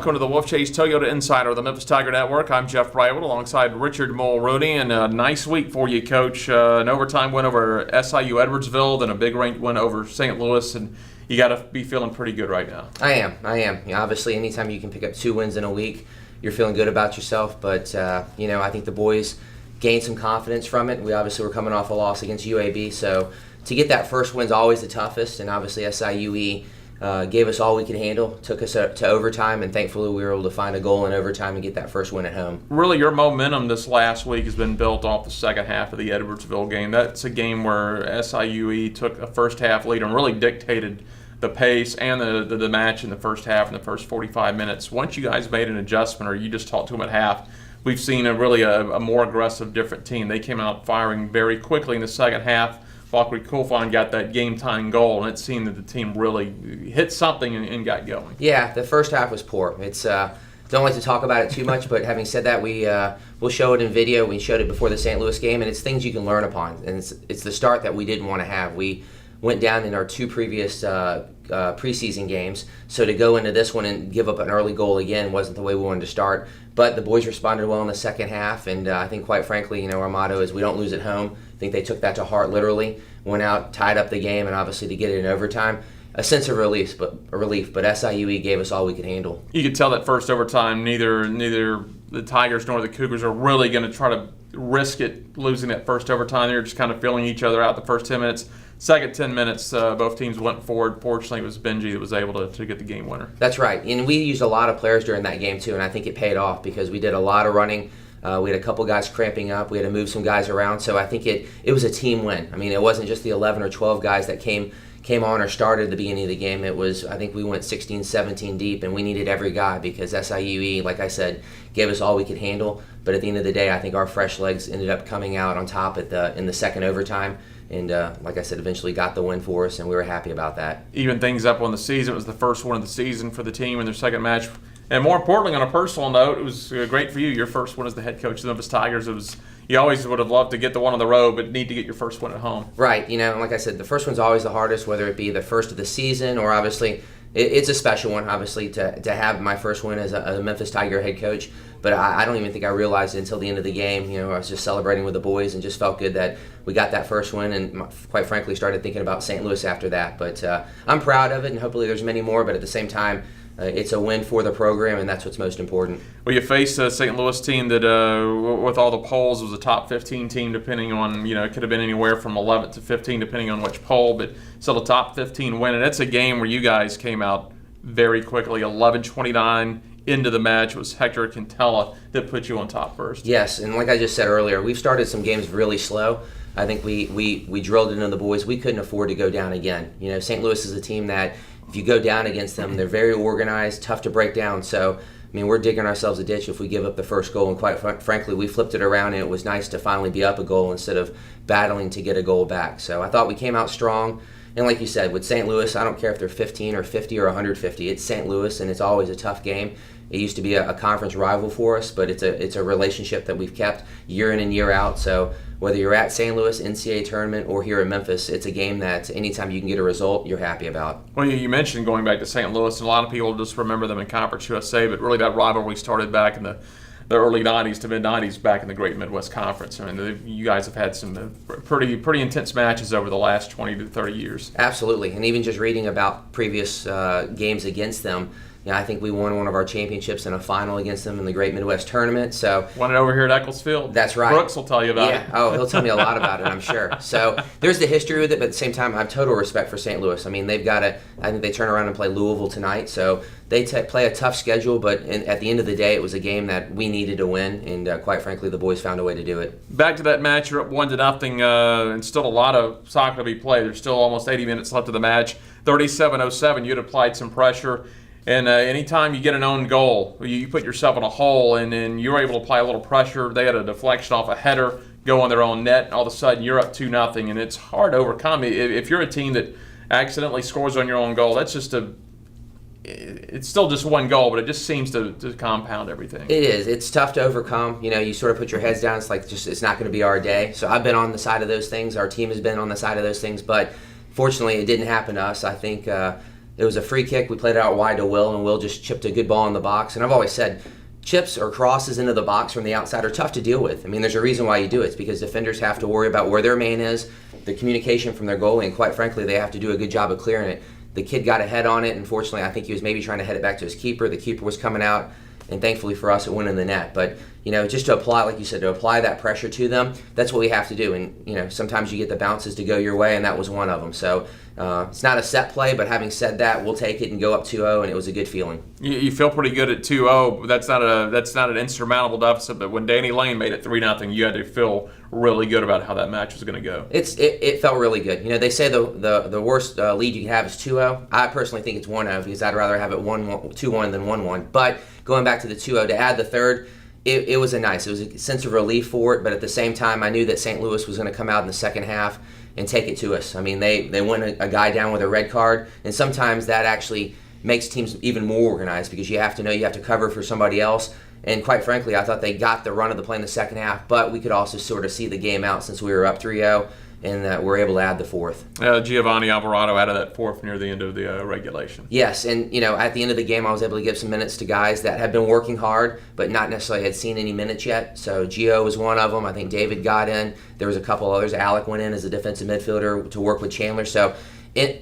welcome to the Wolfchase Toyota Insider of the Memphis Tiger Network. I'm Jeff Brightwell alongside Richard Mulrooney, and a nice week for you, Coach. An overtime win over SIU-Edwardsville, then a big ranked win over St. Louis, and you got to be feeling pretty good right now. I am. Obviously, anytime you can pick up 2 wins in a week, you're feeling good about yourself. But, I think the boys gained some confidence from it. We obviously were coming off a loss against UAB, so to get that first win's always the toughest, and obviously SIUE gave us all we could handle, took us to overtime, and thankfully we were able to find a goal in overtime and get that first win at home. Really, your momentum this last week has been built off the second half of the Edwardsville game. That's a game where SIUE took a first half lead and really dictated the pace and the match in the first half, in the first 45 minutes. Once you guys made an adjustment, or you just talked to them at half, we've seen a more aggressive, different team. They came out firing very quickly in the second half. Valkyrie Kulfan got that game-tying goal, and it seemed that the team really hit something and got going. Yeah, the first half was poor. It's don't like to talk about it too much, but having said that, we'll show it in video. We showed it before the St. Louis game, and it's things you can learn upon. And it's the start that we didn't want to have. We went down in our 2 previous preseason games, so to go into this one and give up an early goal again wasn't the way we wanted to start. But the boys responded well in the second half, and I think, quite frankly, our motto is we don't lose at home. I think they took that to heart literally, went out, tied up the game, and obviously to get it in overtime, a sense of relief. But SIUE gave us all we could handle. You could tell that first overtime, neither the Tigers nor the Cougars are really going to try to risk it losing that first overtime. They're just kind of feeling each other out the first 10 minutes. Second 10 minutes, both teams went forward. Fortunately, it was Benji that was able to get the game winner. That's right. And we used a lot of players during that game, too, and I think it paid off because we did a lot of running. We had a couple guys cramping up. We had to move some guys around. So I think it was a team win. I mean, it wasn't just the 11 or 12 guys that came on or started at the beginning of the game. It was, I think we went 16, 17 deep, and we needed every guy because SIUE, like I said, gave us all we could handle. But at the end of the day, I think our fresh legs ended up coming out on top in the second overtime. And like I said, eventually got the win for us, and we were happy about that. Even things up on the season. It was the first one of the season for the team in their second match. And more importantly, on a personal note, it was great for you. Your first one as the head coach of the Memphis Tigers. You always would have loved to get the one on the road, but need to get your first one at home. Right. And like I said, the first one's always the hardest, whether it be the first of the season or obviously it's a special one, obviously, to have my first win as a Memphis Tiger head coach. But I don't even think I realized it until the end of the game. I was just celebrating with the boys and just felt good that we got that first win, and quite frankly started thinking about St. Louis after that. But I'm proud of it, and hopefully there's many more. But at the same time, it's a win for the program, and that's what's most important. Well, you faced a St. Louis team that, with all the polls, was a top 15 team, depending on, it could have been anywhere from 11th to 15, depending on which poll, but still a top 15 win. And it's a game where you guys came out very quickly, 11-29 into the match. It was Hector Quintella that put you on top first. Yes, and like I just said earlier, we've started some games really slow. I think we drilled it into the boys. We couldn't afford to go down again. St. Louis is a team that if you go down against them, they're very organized, tough to break down. So, we're digging ourselves a ditch if we give up the first goal. And quite frankly, we flipped it around, and it was nice to finally be up a goal instead of battling to get a goal back. So I thought we came out strong. And like you said, with St. Louis, I don't care if they're 15 or 50 or 150. It's St. Louis, and it's always a tough game. It used to be a conference rival for us, but it's a relationship that we've kept year in and year out. So whether you're at St. Louis, NCAA tournament, or here in Memphis, it's a game that anytime you can get a result, you're happy about. Well, you mentioned going back to St. Louis, and a lot of people just remember them in Conference USA, but really that rivalry started back in the early 90s to mid-90s back in the Great Midwest Conference. You guys have had some pretty intense matches over the last 20 to 30 years. Absolutely, and even just reading about previous games against them, I think we won one of our championships in a final against them in the Great Midwest Tournament. So won it over here at Eccles Field. That's right. Brooks will tell you about it. Oh, he'll tell me a lot about it, I'm sure. So there's the history with it, but at the same time, I have total respect for St. Louis. They've got I think they turn around and play Louisville tonight. So they play a tough schedule, but at the end of the day, it was a game that we needed to win, and quite frankly, the boys found a way to do it. Back to that match, you're up 1-0, and still a lot of soccer to be played. There's still almost 80 minutes left of the match. 37-07, you'd applied some pressure. And anytime you get an own goal, you put yourself in a hole, and then you're able to apply a little pressure. They had a deflection off a header, go on their own net, and all of a sudden you're up 2-0, and it's hard to overcome. If you're a team that accidentally scores on your own goal, that's just it's still just one goal, but it just seems to compound everything. It is. It's tough to overcome. You sort of put your heads down. It's like it's not going to be our day. So I've been on the side of those things. Our team has been on the side of those things, but fortunately it didn't happen to us. I think It was a free kick. We played it out wide to Will, and Will just chipped a good ball in the box. And I've always said, chips or crosses into the box from the outside are tough to deal with. I mean, there's a reason why you do it. It's because defenders have to worry about where their man is, the communication from their goalie, and quite frankly, they have to do a good job of clearing it. The kid got a head on it. Unfortunately, I think he was maybe trying to head it back to his keeper. The keeper was coming out, and thankfully for us, it went in the net. But, just to apply, like you said, to apply that pressure to them, that's what we have to do. And, sometimes you get the bounces to go your way, and that was one of them. So it's not a set play, but having said that, we'll take it and go up 2-0, and it was a good feeling. You feel pretty good at 2-0. That's not an insurmountable deficit, but when Danny Lane made it 3-0, you had to feel really good about how that match was going to go. It felt really good. They say the worst lead you can have is 2-0. I personally think it's 1-0 because I'd rather have it 2-1 than 1-1. But going back to the 2-0, to add the third, it was a sense of relief for it, but at the same time, I knew that St. Louis was going to come out in the second half and take it to us. I mean, they went a guy down with a red card, and sometimes that actually makes teams even more organized because you have to know you have to cover for somebody else. And quite frankly, I thought they got the run of the play in the second half, but we could also sort of see the game out since we were up 3-0, and we're able to add the fourth. Giovanni Alvarado added that fourth near the end of the regulation. Yes, and at the end of the game, I was able to give some minutes to guys that had been working hard, but not necessarily had seen any minutes yet. So Gio was one of them. I think David got in. There was a couple others. Alec went in as a defensive midfielder to work with Chandler. So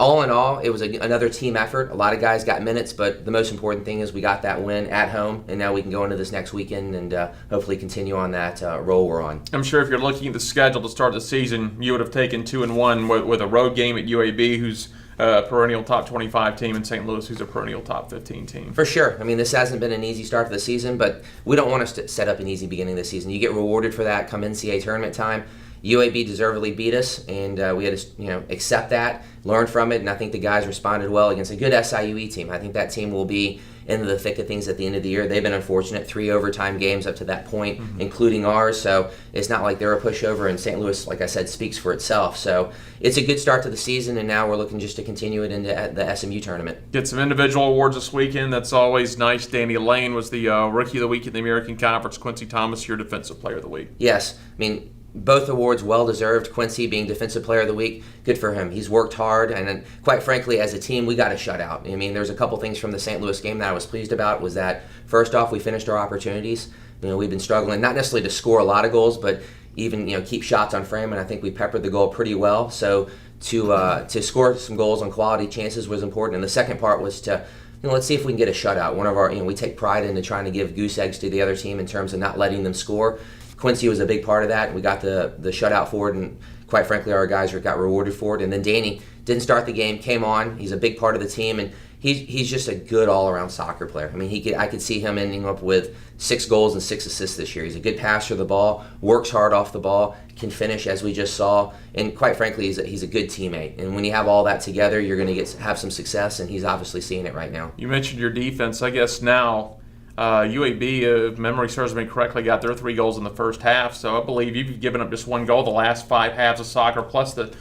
all in all, it was another team effort. A lot of guys got minutes, but the most important thing is we got that win at home, and now we can go into this next weekend and hopefully continue on that roll we're on. I'm sure if you're looking at the schedule to start the season, you would have taken 2-1 with a road game at UAB, who's a perennial top 25 team, in St. Louis, who's a perennial top 15 team. For sure. I mean, this hasn't been an easy start to the season, but we don't want to set up an easy beginning of the season. You get rewarded for that come NCAA tournament time. UAB deservedly beat us, and we had to accept that, learn from it, and I think the guys responded well against a good SIU team. I think that team will be into the thick of things at the end of the year. They've been unfortunate, 3 overtime games up to that point, including ours, so it's not like they're a pushover, and St. Louis, like I said, speaks for itself. So it's a good start to the season, and now we're looking just to continue it into the SMU tournament. Get some individual awards this weekend. That's always nice. Danny Lane was the Rookie of the Week in the American Conference. Quincy Thomas, your Defensive Player of the Week. Yes. I mean, both awards well-deserved. Quincy being Defensive Player of the Week, good for him. He's worked hard, and quite frankly, as a team, we got a shutout. I mean, there's a couple things from the St. Louis game that I was pleased about, was that, first off, we finished our opportunities. We've been struggling, not necessarily to score a lot of goals, but even keep shots on frame, and I think we peppered the goal pretty well. So to score some goals on quality chances was important. And the second part was to let's see if we can get a shutout. One of our, we take pride into trying to give goose eggs to the other team in terms of not letting them score. Quincy was a big part of that. We got the shutout for it, and quite frankly, our guys got rewarded for it. And then Danny didn't start the game, came on. He's a big part of the team, and he's just a good all-around soccer player. I mean, I could see him ending up with 6 goals and 6 assists this year. He's a good passer of the ball, works hard off the ball, can finish as we just saw, and quite frankly, he's a good teammate. And when you have all that together, you're going to have some success, and he's obviously seeing it right now. You mentioned your defense. I guess now UAB, if memory serves me correctly, got their 3 goals in the first half. So I believe you've given up just 1 goal the last 5 halves of soccer, plus the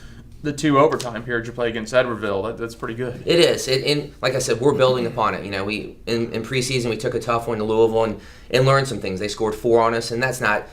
2 overtime periods you play against Edwardsville. That's pretty good. It is. And like I said, we're building upon it. We in preseason we took a tough one to Louisville and learned some things. They scored 4 on us, and that's not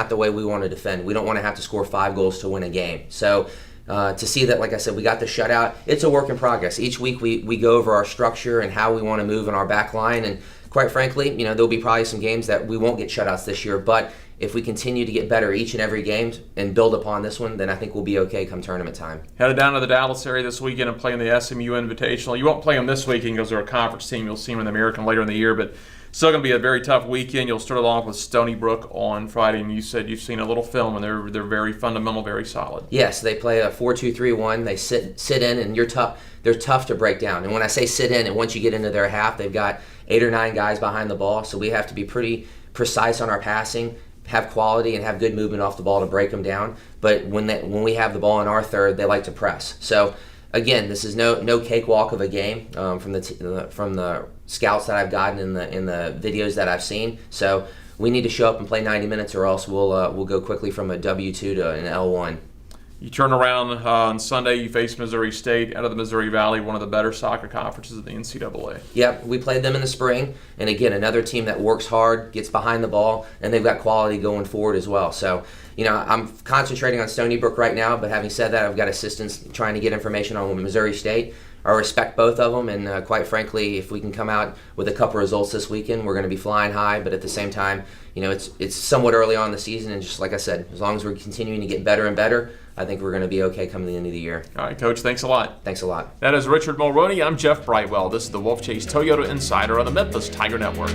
the way we want to defend. We don't want to have to score 5 goals to win a game. So to see that, like I said, we got the shutout, it's a work in progress. Each week we go over our structure and how we want to move in our back line, and quite frankly, there'll be probably some games that we won't get shutouts this year, but if we continue to get better each and every game and build upon this one, then I think we'll be okay come tournament time. Headed down to the Dallas area this weekend and playing the SMU Invitational. You won't play them this weekend because they're a conference team. You'll see them in the American later in the year, but still going to be a very tough weekend. You'll start along with Stony Brook on Friday, and you said you've seen a little film, and they're very fundamental, very solid. Yes, they play a 4-2-3-1. They sit in, and they're tough to break down. And when I say sit in, and once you get into their half, they've got 8 or 9 guys behind the ball, so we have to be pretty precise on our passing, have quality, and have good movement off the ball to break them down. But when we have the ball in our third, they like to press. So again, this is no cakewalk of a game from the scouts that I've gotten in the videos that I've seen. So we need to show up and play 90 minutes, or else we'll go quickly from a W2 to an L1. You turn around on Sunday, you face Missouri State out of the Missouri Valley, one of the better soccer conferences in the NCAA. Yep, we played them in the spring, and again, another team that works hard, gets behind the ball, and they've got quality going forward as well. So, I'm concentrating on Stony Brook right now, but having said that, I've got assistants trying to get information on Missouri State. I respect both of them, and quite frankly, if we can come out with a couple results this weekend, we're going to be flying high. But at the same time, it's somewhat early on in the season, and just like I said, as long as we're continuing to get better and better, I think we're going to be okay coming the end of the year. All right, Coach, thanks a lot. Thanks a lot. That is Richard Mulrooney. I'm Jeff Brightwell. This is the Wolfchase Toyota Insider on the Memphis Tiger Network.